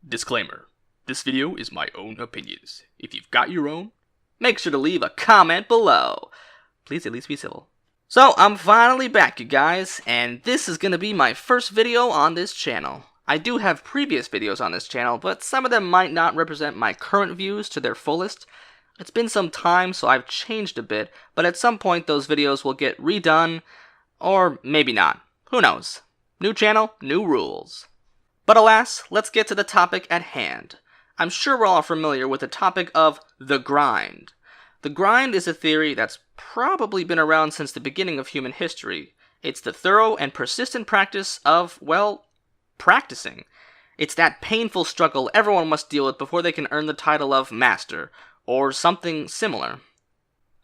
Disclaimer. This video is my own opinions. If you've got your own, make sure to leave a comment below. Please at least be civil. So, I'm finally back, you guys, and this is going to be my first video on this channel. I do have previous videos on this channel, but some of them might not represent my current views to their fullest. It's been some time, so I've changed a bit, but at some point those videos will get redone, or maybe not. Who knows? New channel, new rules. But alas, let's get to the topic at hand. I'm sure we're all familiar with the topic of the grind. The grind is a theory that's probably been around since the beginning of human history. It's the thorough and persistent practice of, well, practicing. It's that painful struggle everyone must deal with before they can earn the title of master, or something similar.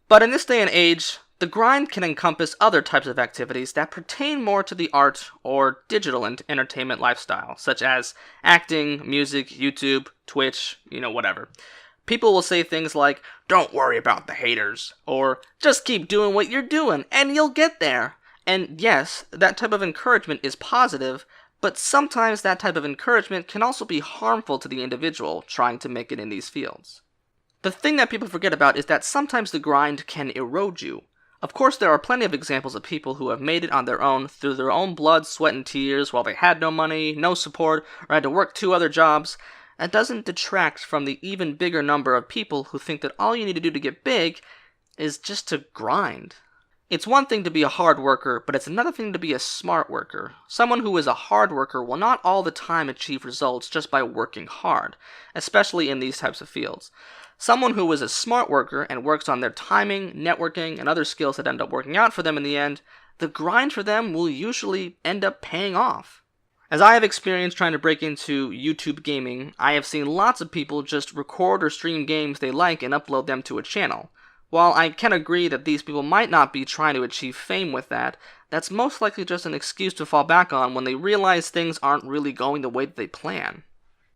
But in this day and age, the grind can encompass other types of activities that pertain more to the art or digital entertainment lifestyle, such as acting, music, YouTube, Twitch, whatever. People will say things like, "Don't worry about the haters," or "Just keep doing what you're doing, and you'll get there." And yes, that type of encouragement is positive, but sometimes that type of encouragement can also be harmful to the individual trying to make it in these fields. The thing that people forget about is that sometimes the grind can erode you. Of course, there are plenty of examples of people who have made it on their own through their own blood, sweat, and tears while they had no money, no support, or had to work 2 other jobs. That doesn't detract from the even bigger number of people who think that all you need to do to get big is just to grind. It's one thing to be a hard worker, but it's another thing to be a smart worker. Someone who is a hard worker will not all the time achieve results just by working hard, especially in these types of fields. Someone who is a smart worker and works on their timing, networking, and other skills that end up working out for them in the end, the grind for them will usually end up paying off. As I have experienced trying to break into YouTube gaming, I have seen lots of people just record or stream games they like and upload them to a channel. While I can agree that these people might not be trying to achieve fame with that, that's most likely just an excuse to fall back on when they realize things aren't really going the way that they plan.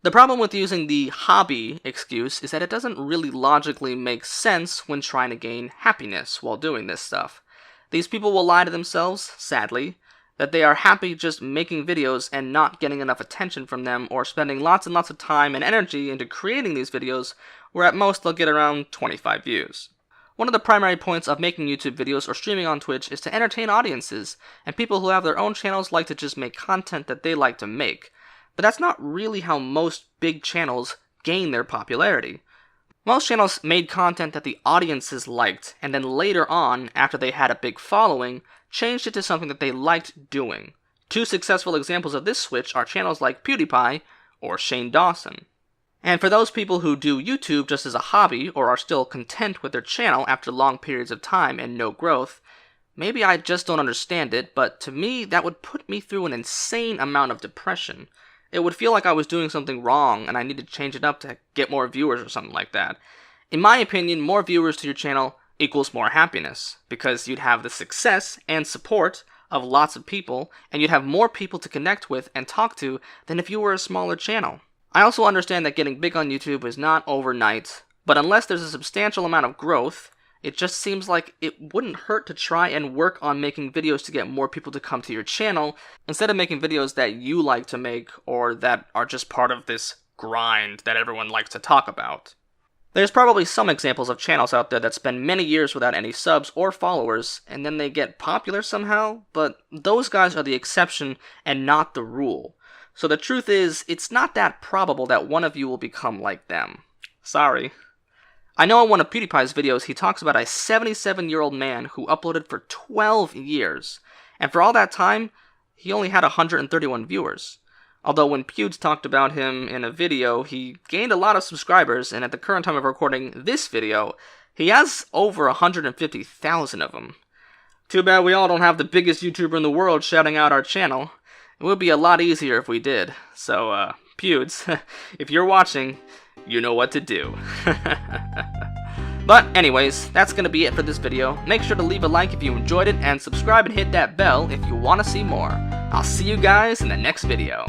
The problem with using the hobby excuse is that it doesn't really logically make sense when trying to gain happiness while doing this stuff. These people will lie to themselves, sadly, that they are happy just making videos and not getting enough attention from them, or spending lots and lots of time and energy into creating these videos, where at most they'll get around 25 views. One of the primary points of making YouTube videos or streaming on Twitch is to entertain audiences, and people who have their own channels like to just make content that they like to make. But that's not really how most big channels gain their popularity. Most channels made content that the audiences liked, and then later on, after they had a big following, changed it to something that they liked doing. 2 successful examples of this switch are channels like PewDiePie or Shane Dawson. And for those people who do YouTube just as a hobby, or are still content with their channel after long periods of time and no growth, maybe I just don't understand it, but to me that would put me through an insane amount of depression. It would feel like I was doing something wrong and I need to change it up to get more viewers or something like that. In my opinion, more viewers to your channel equals more happiness, because you'd have the success and support of lots of people, and you'd have more people to connect with and talk to than if you were a smaller channel. I also understand that getting big on YouTube is not overnight, but unless there's a substantial amount of growth, it just seems like it wouldn't hurt to try and work on making videos to get more people to come to your channel, instead of making videos that you like to make, or that are just part of this grind that everyone likes to talk about. There's probably some examples of channels out there that spend many years without any subs or followers, and then they get popular somehow, but those guys are the exception and not the rule. So the truth is, it's not that probable that one of you will become like them. Sorry. I know in one of PewDiePie's videos he talks about a 77-year-old man who uploaded for 12 years, and for all that time, he only had 131 viewers. Although when Pewds talked about him in a video, he gained a lot of subscribers, and at the current time of recording this video, he has over 150,000 of them. Too bad we all don't have the biggest YouTuber in the world shouting out our channel. It would be a lot easier if we did. So, Pewds, if you're watching, you know what to do. But anyways, that's gonna be it for this video. Make sure to leave a like if you enjoyed it, and subscribe and hit that bell if you want to see more. I'll see you guys in the next video.